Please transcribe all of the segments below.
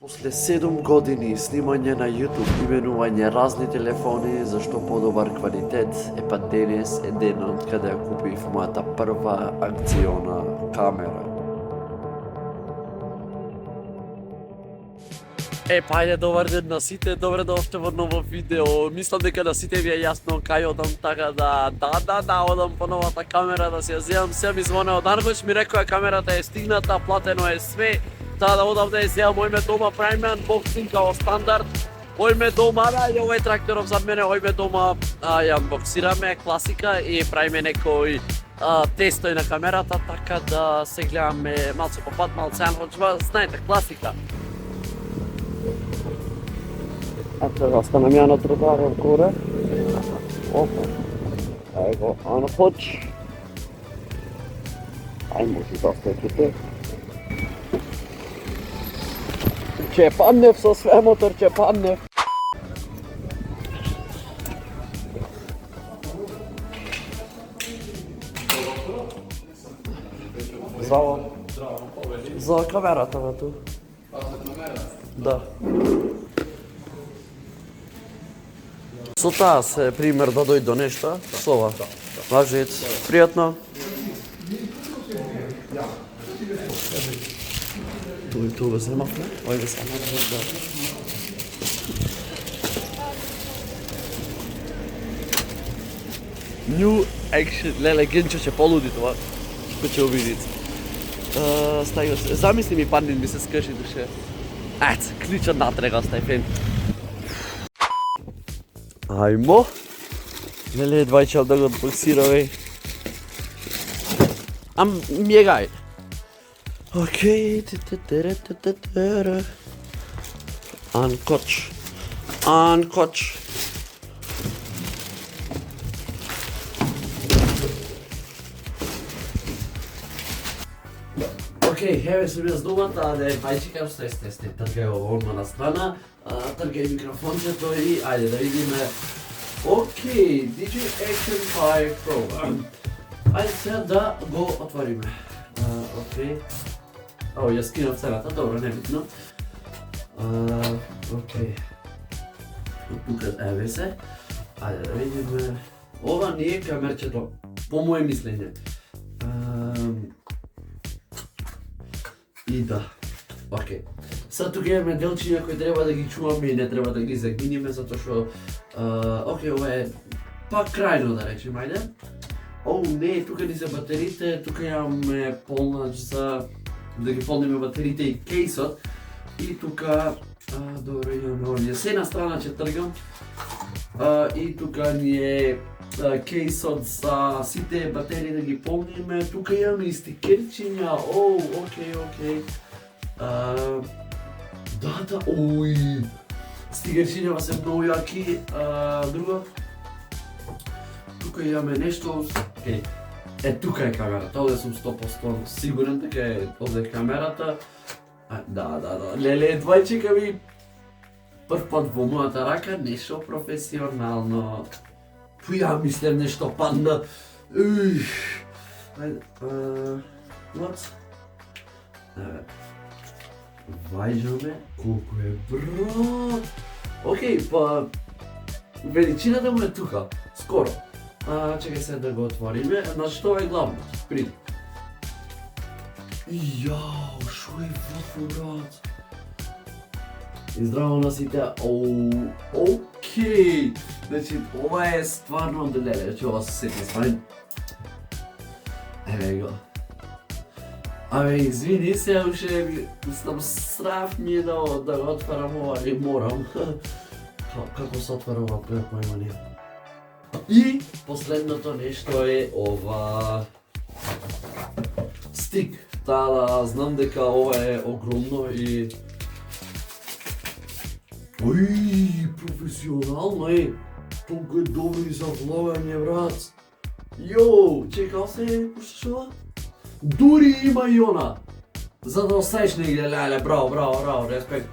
После 7 години снимање на YouTube, именување разни телефони, зашто подобар квалитет, па денес е денот каде ја купив мојата прва акциона камера. Ајде, добар ден на сите, добре дошле во ново видео. Мислам дека на сите ви е јасно кај одам, така да, одам по новата камера да си ја земам. Се ми звоне од Аргош, ми рекоа камерата е стигната, платено е све. Да одам да ја земам, ојме дома, правиме unboxing као стандард. Ојме дома, ајде, овој тракторов зад мене, ојме дома, ја unboxираме, класика, и правиме некој тестој на камерата, така да се гледаме малце по пат, малце анхочба, знаете, класика. Ето го останам ја на тротоарот горе. Опа. Ај го анхоч. Ај може да стеките. Ќе паднев со све мотор, ќе паднев. Здраво. За камерата бе ту. Да. Со таа се пример да дојде до нешто, со ова. Важит, пријатно. Ту го земавме, ој го земавме, да. New action, леле, Генчо ќе полуди това, што ќе увидите. Стај го, замисли ми паднин, ми се скрши душе. Ето, клича натрега, стај фен. Ајмо. Леле, двајчал да го боксира, мјегај. Окей, анкоч. Окей, еве сум јас думата, ајде чекам, сте, тргај ово на страна, тргај микрофончето и ајде да видиме. Окей, DJI Action 5 Pro. Ајде сега да го отвориме. Окей. Ја скинав цената, добро, небитно. Окей. Тука еве се. Ајде да видиме. Ова не е камерчето, по моје мислење. И да. Окей. Сад тука имаме делчиња кои треба да ги чуваме и не треба да ги загиниме, затоа што окей, ова е пак крајно да речем, ајде. Не, тука ни се батериите, тука имаме полнач за да ги полниме батериите и кейсот. И тука, добро, имаме овие. Се на страна ќе тргам. И тука ни е кейсот за сите батерии да ги полниме. Тука имаме и стикерчиња. Окей. Да, стикерчињава се многу јаки. Друго. Тука имаме нешто, тука е камерата, овде сум 100% сигурен дека е овде камерата. Да, леле, двајчека ми прв пат во мојата рака, нешто професионално. Ја мислам нешто падна. What? Вајжаме, колку е брат. Окей, па величината му е тука, скоро. Чекај се да го отвориме, значи тоа е главно, приди. Јао, шо е вафо, брат? И здраво на сите, окей. Значи, ова е стварно леле, значи ова се сети стварно. Еве го. Извини се, уште сам страв ми е да го отварам ова, али морам. Како се отвара ова, појма нема. И последното нешто е ова стик. Да, знам дека ова е огромно и професионално е. Толку е добро и за влагање, брат. Чекал се, пушташ ова? Дури има и она. За да оставиш негде, леле, браво, респект.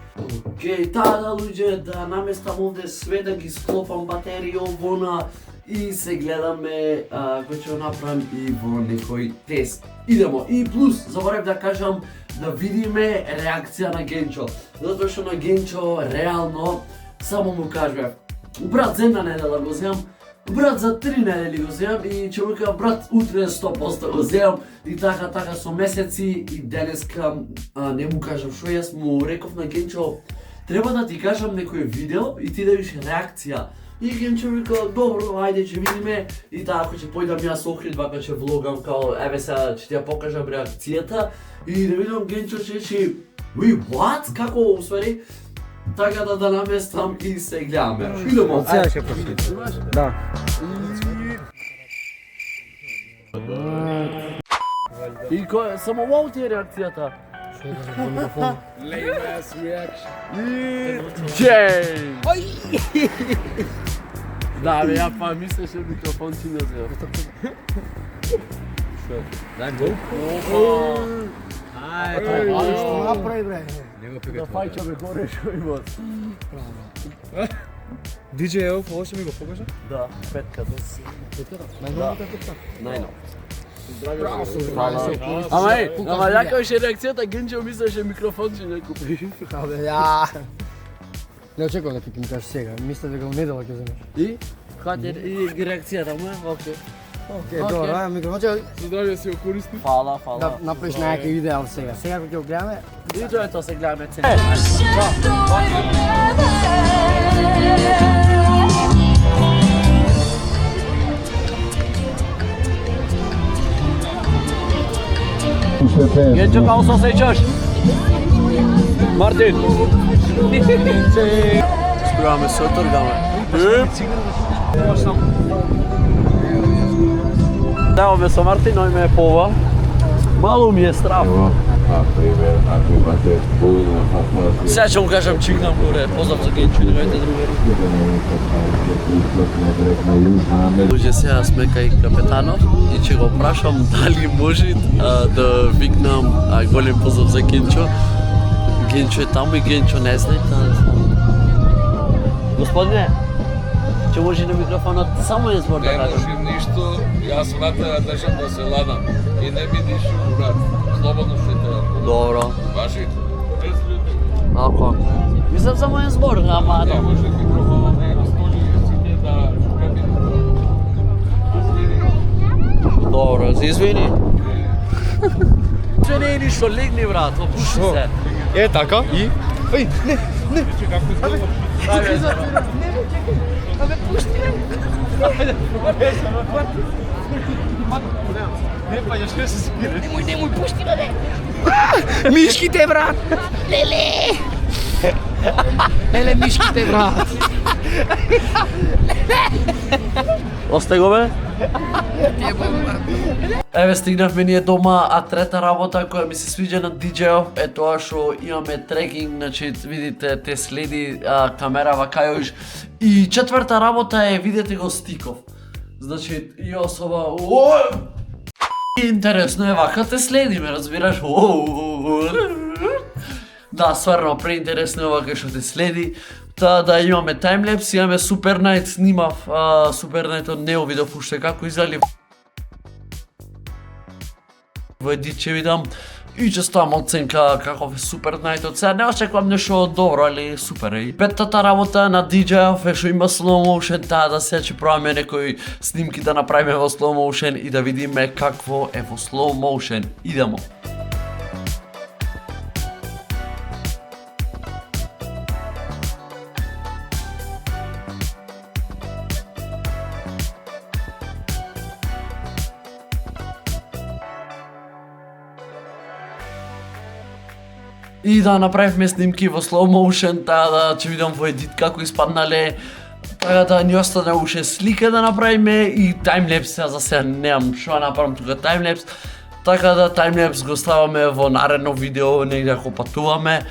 Окей, да, луѓе, да наместам овде све, да ги склопам батерии овона и се гледаме кој ќе го направам и во некој тест. Идемо. И плюс, заборев да кажам, да видиме реакција на Генчо. Затоа што на Генчо реално само му кажував: брат, за една недела го земам, брат, за 3 недели го земам и ќе му кажам: брат, утре 100% го земам и така со месеци. И денеска не му кажам што, јас му реков на Генчо: треба да ти кажам некој видео и ти да видиш реакција. И Генчо вика: добро, ајде ќе видиме. И така ќе појдам јас Охрид, вака ќе влогам као еве сега ќе ти ја покажам реакцијата и да видам Генчо ќе речи: "Уи, what? Како усвари?" Така да наместам и се гледаме. Идемо. Сега ќе почнете. Да. И кој само вау ти е реакцијата? Lame ass reaction. Джей! Да, бе, ја па мислеше микрофон ти не зема. Дай го. Ајде, што направи бре? Да фајчаме горе шо има. DJ Elf, ovo ще ми го покажа? Да, петка. Најновата петка. Најно. Браво се, Ама јака беше реакцијата, Генчо мислеше микрофон ќе не купи. Абе, ја. Не очекувам да ти ми кажеш сега, мисля дека во недела ќе земеш. И? Каде и реакцијата му е? Окей. Океј, добро, ајде микрофон ќе Здравје си го користи. Фала. да направиш најаки идеал сега. Сега кога ќе го гледаме, И тоа е тоа, се гледаме цена. Генчо, како се осеќаш? Мартин! Спруваме се отргаме. Даваме со Мартин, ој ме е пова. Мало ми е страв. Сега ќе му кажам чигнам горе, поздрав за Генчо и неговите другари. Луѓе, сега сме кај капетанов и ќе го прашам дали може да викнам голем поздрав за Генчо. Генчо е таму и Генчо не знае, Господине, ќе може на микрофонот само един збор да Не кажам. може ништо, јас врата ја држам да се ладам и не ми дишу брат. Слободно се те. Добро. Ваши, без луѓе. Ако. Мислам само един збор, ама Не може микрофонот не растоли сите да шукаме. Добро, се извини. Се не е ништо, легни брат, опуши се. Е, така? И? Ај, не. мишките брат. Леле мишките брат. Осте го бе? Еве стигнавме ние дома, а трета работа која ми се свиѓа на DJ-ов е тоа што имаме трекинг, значи видите те следи камера вакајош. И четврта работа е, видете го стиков. Значи и особа интересно е вака те следиме, разбираш? Да, стварно преинтересно е вака што те следи. Та да имаме таймлепс, имаме Super Night, снимав Super Night-от, не го видов уште како изгледа. Во едит ќе видам и ќе ставам оценка каков е Super Night-от. Сега не очекувам нешто добро, али супер е. Петтата работа на DJ-ов е што има slow motion, таа да сега ќе пробаме некои снимки да направиме во slow motion и да видиме какво е во slow motion. Идемо. И да направивме снимки во slow motion, таа да ќе видам во едит како испаднале. Така да ни остана уште слика да направиме и таймлепс, за сега немам што да направам тука таймлепс. Така да таймлепс го ставаме во наредно видео негде ако патуваме.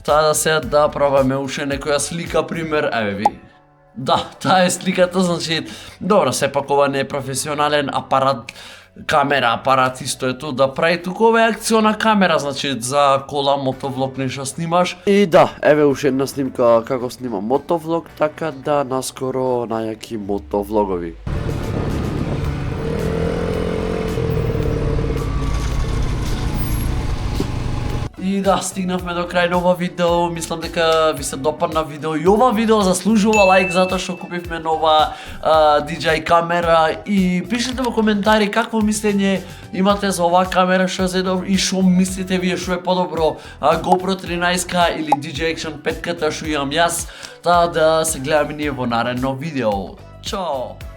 Таа да сега да пробаме уште некоја слика, пример, еве ви. Да, таа е сликата, значи, добро, сепак ова не е професионален апарат, камера, апарат исто е тоа да прави туку ова е акциона камера, значи за кола, мотовлог нешто снимаш. И да, еве уште една снимка како снимам мотовлог, така да наскоро најаки мотовлогови. и да, стигнавме до крај на ова видео. Мислам дека ви се допадна видео и ова видео заслужува лайк затоа што купивме нова DJI камера и пишете во коментари какво мислење имате за оваа камера, што е добро и што мислите вие што е подобро, GoPro 13 или DJI Action 5 што имам јас. Таа да се гледаме ние во наредно видео. Чао!